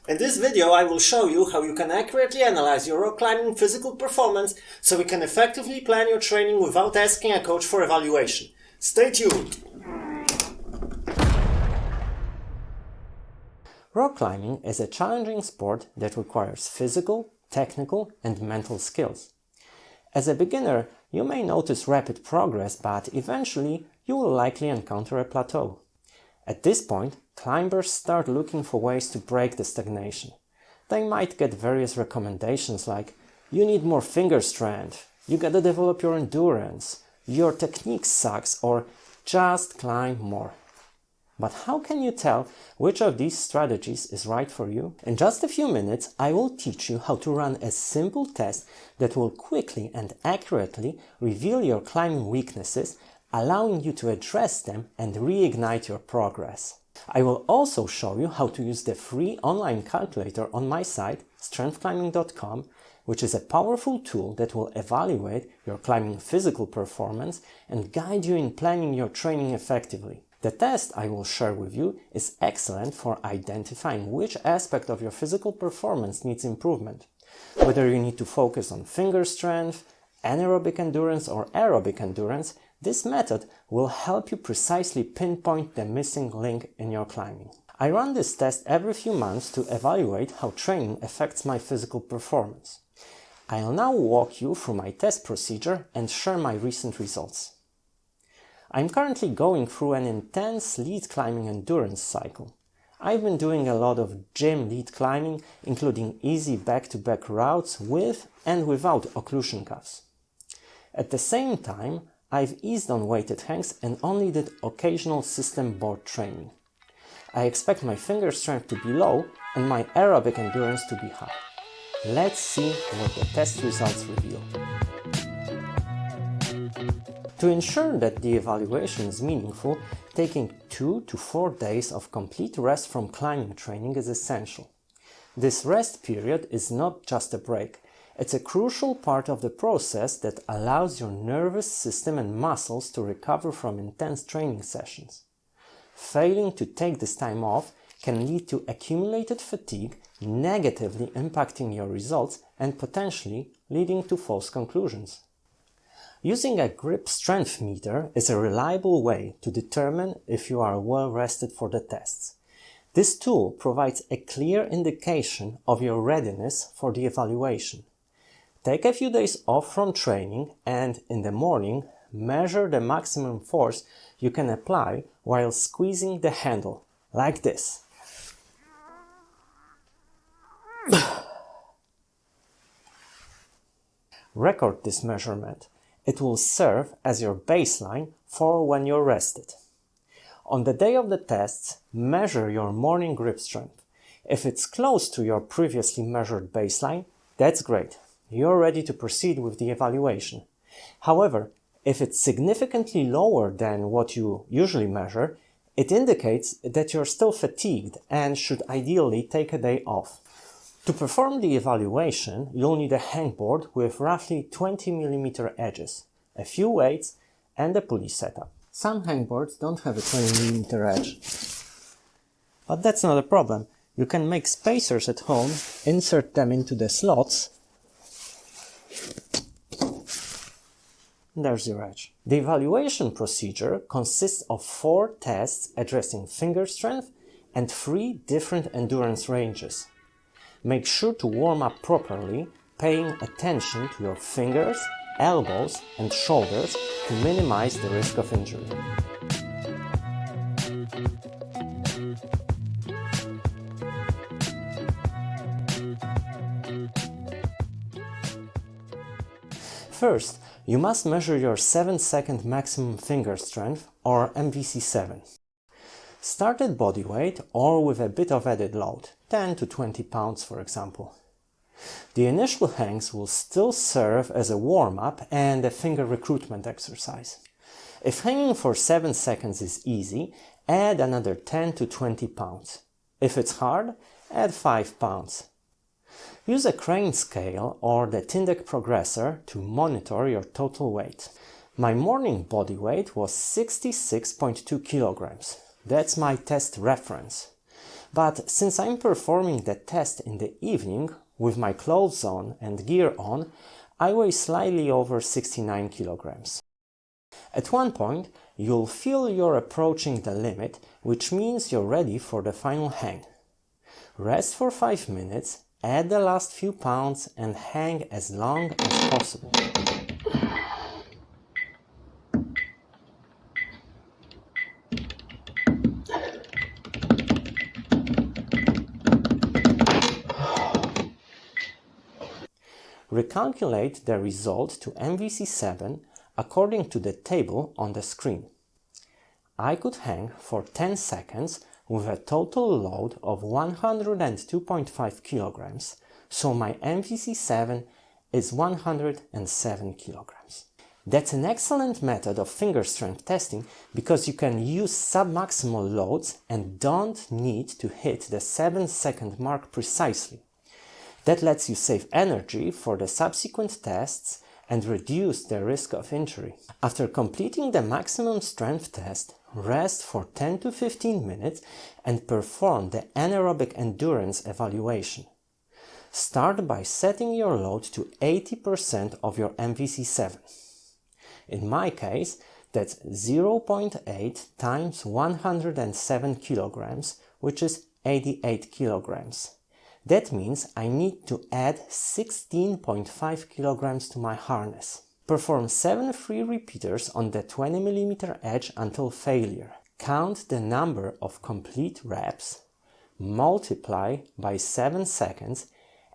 In this video I will show you how you can accurately analyze your rock climbing physical performance so you can effectively plan your training without asking a coach for evaluation. Stay tuned! Rock climbing is a challenging sport that requires physical, technical and mental skills. As a beginner, you may notice rapid progress, but eventually you will likely encounter a plateau. At this point, climbers start looking for ways to break the stagnation. They might get various recommendations like, you need more finger strength, you gotta develop your endurance, your technique sucks, or just climb more. But how can you tell which of these strategies is right for you? In just a few minutes, I will teach you how to run a simple test that will quickly and accurately reveal your climbing weaknesses, allowing you to address them and reignite your progress. I will also show you how to use the free online calculator on my site, strengthclimbing.com, which is a powerful tool that will evaluate your climbing physical performance and guide you in planning your training effectively. The test I will share with you is excellent for identifying which aspect of your physical performance needs improvement. Whether you need to focus on finger strength, anaerobic endurance or aerobic endurance, this method will help you precisely pinpoint the missing link in your climbing. I run this test every few months to evaluate how training affects my physical performance. I'll now walk you through my test procedure and share my recent results. I'm currently going through an intense lead climbing endurance cycle. I've been doing a lot of gym lead climbing, including easy back-to-back routes with and without occlusion cuffs. At the same time, I've eased on weighted hangs and only did occasional system board training. I expect my finger strength to be low and my aerobic endurance to be high. Let's see what the test results reveal. To ensure that the evaluation is meaningful, taking 2 to 4 days of complete rest from climbing training is essential. This rest period is not just a break. It's a crucial part of the process that allows your nervous system and muscles to recover from intense training sessions. Failing to take this time off can lead to accumulated fatigue, negatively impacting your results and potentially leading to false conclusions. Using a grip strength meter is a reliable way to determine if you are well rested for the tests. This tool provides a clear indication of your readiness for the evaluation. Take a few days off from training and in the morning measure the maximum force you can apply while squeezing the handle, like this. Record this measurement. It will serve as your baseline for when you're rested. On the day of the tests, measure your morning grip strength. If it's close to your previously measured baseline, that's great. You're ready to proceed with the evaluation. However, if it's significantly lower than what you usually measure, it indicates that you're still fatigued and should ideally take a day off. To perform the evaluation, you'll need a hangboard with roughly 20mm edges, a few weights and a pulley setup. Some hangboards don't have a 20mm edge. But that's not a problem. You can make spacers at home, insert them into the slots. There's your edge. The evaluation procedure consists of 4 tests addressing finger strength and 3 different endurance ranges. Make sure to warm up properly, paying attention to your fingers, elbows and shoulders to minimize the risk of injury. First, you must measure your 7-second maximum finger strength, or MVC7. Start at body weight or with a bit of added load, 10 to 20 pounds for example. The initial hangs will still serve as a warm-up and a finger recruitment exercise. If hanging for 7 seconds is easy, add another 10 to 20 pounds. If it's hard, add 5 pounds. Use a crane scale or the tindeq progressor to monitor your total weight. My morning body weight was 66.2 kilograms. That's my test reference. But since I'm performing the test in the evening with my clothes on and gear on, I weigh slightly over 69 kilograms. At one point, you'll feel you're approaching the limit, which means you're ready for the final hang. Rest for 5 minutes, add the last few pounds and hang as long as possible. Recalculate the result to MVC7 according to the table on the screen. I could hang for 10 seconds with a total load of 102.5 kilograms, so my MVC7 is 107 kilograms. That's an excellent method of finger strength testing because you can use submaximal loads and don't need to hit the 7-second mark precisely. That lets you save energy for the subsequent tests and reduce the risk of injury. After completing the maximum strength test, rest for 10 to 15 minutes and perform the anaerobic endurance evaluation. Start by setting your load to 80% of your MVC7. In my case, that's 0.8 times 107 kilograms, which is 88 kilograms. That means I need to add 16.5 kilograms to my harness. Perform 7 free repeaters on the 20 mm edge until failure. Count the number of complete reps, multiply by 7 seconds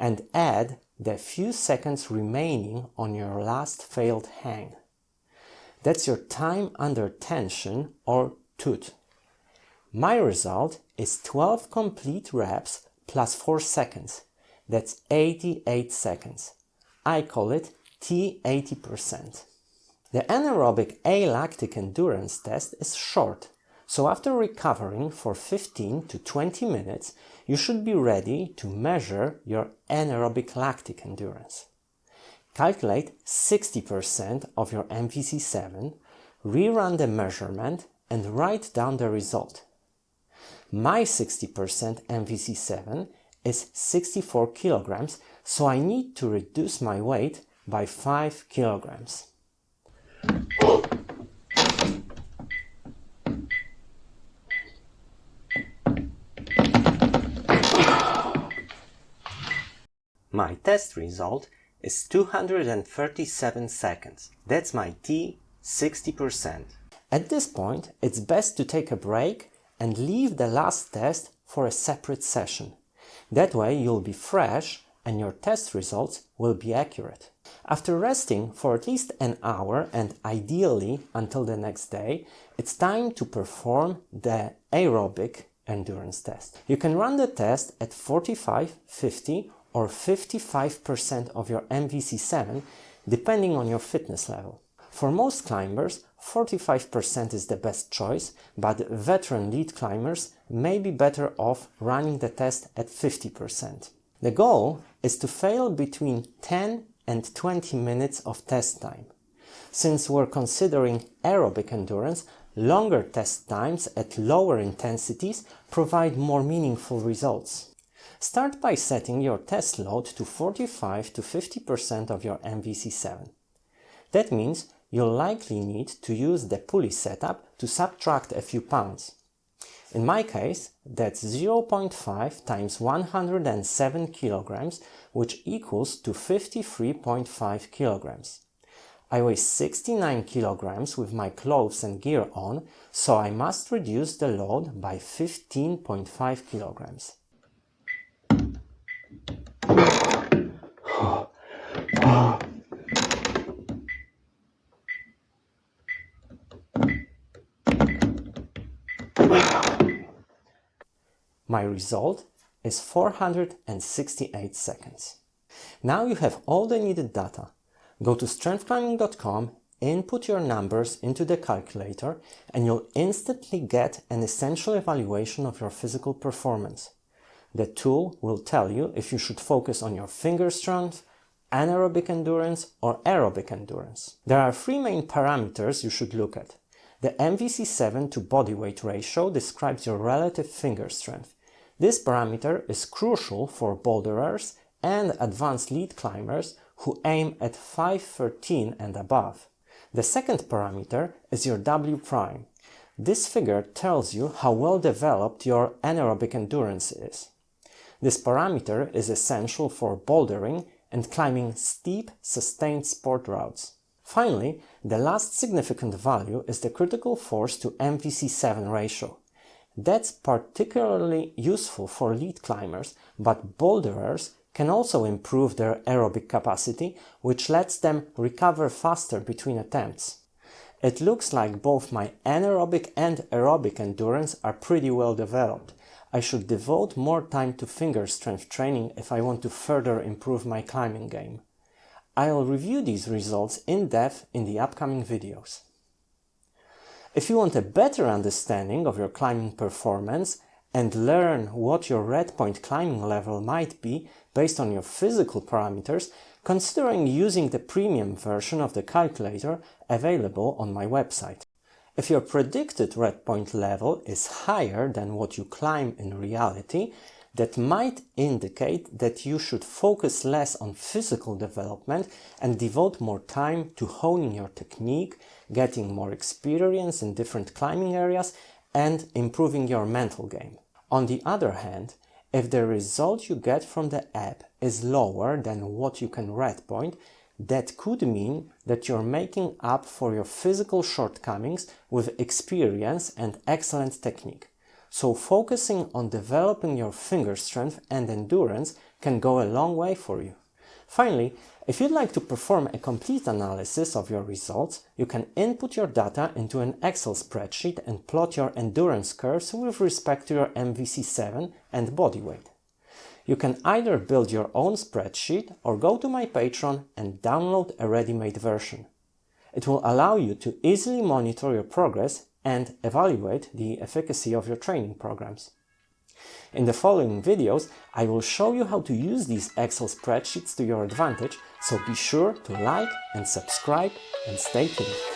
and add the few seconds remaining on your last failed hang. That's your time under tension or TUT. My result is 12 complete reps plus 4 seconds. That's 88 seconds. I call it T80%. The anaerobic alactic endurance test is short, so after recovering for 15 to 20 minutes, you should be ready to measure your anaerobic lactic endurance. Calculate 60% of your MVC7, rerun the measurement and write down the result. My 60% MVC7 is 64 kilograms, so I need to reduce my weight by 5 kilograms. My test result is 237 seconds. That's my T 60%. At this point, it's best to take a break and leave the last test for a separate session. That way you'll be fresh and your test results will be accurate. After resting for at least an hour and ideally until the next day, it's time to perform the aerobic endurance test. You can run the test at 45, 50 or 55% of your MVC7 depending on your fitness level. For most climbers, 45% is the best choice, but veteran lead climbers may be better off running the test at 50%. The goal is to fail between 10 and 20 minutes of test time. Since we're considering aerobic endurance, longer test times at lower intensities provide more meaningful results. Start by setting your test load to 45 to 50% of your MVC7. That means you'll likely need to use the pulley setup to subtract a few pounds. In my case, that's 0.5 times 107 kilograms, which equals to 53.5 kilograms. I weigh 69 kilograms with my clothes and gear on, so I must reduce the load by 15.5 kilograms. My result is 468 seconds. Now you have all the needed data. Go to strengthclimbing.com, input your numbers into the calculator, and you'll instantly get an essential evaluation of your physical performance. The tool will tell you if you should focus on your finger strength, anaerobic endurance, or aerobic endurance. There are 3 main parameters you should look at. The MVC7 to body weight ratio describes your relative finger strength. This parameter is crucial for boulderers and advanced lead climbers who aim at 513 and above. The second parameter is your W prime. This figure tells you how well developed your anaerobic endurance is. This parameter is essential for bouldering and climbing steep, sustained sport routes. Finally, the last significant value is the critical force to MVC7 ratio. That's particularly useful for lead climbers, but boulderers can also improve their aerobic capacity, which lets them recover faster between attempts. It looks like both my anaerobic and aerobic endurance are pretty well developed. I should devote more time to finger strength training if I want to further improve my climbing game. I'll review these results in depth in the upcoming videos. If you want a better understanding of your climbing performance and learn what your red point climbing level might be based on your physical parameters, considering using the premium version of the calculator available on my website. If your predicted red point level is higher than what you climb in reality, that might indicate that you should focus less on physical development and devote more time to honing your technique, getting more experience in different climbing areas, and improving your mental game. On the other hand, if the result you get from the app is lower than what you can red point, that could mean that you're making up for your physical shortcomings with experience and excellent technique. So focusing on developing your finger strength and endurance can go a long way for you. Finally, if you'd like to perform a complete analysis of your results, you can input your data into an Excel spreadsheet and plot your endurance curves with respect to your MVC7 and body weight. You can either build your own spreadsheet or go to my Patreon and download a ready-made version. It will allow you to easily monitor your progress and evaluate the efficacy of your training programs. In the following videos, I will show you how to use these Excel spreadsheets to your advantage, so be sure to like and subscribe and stay tuned.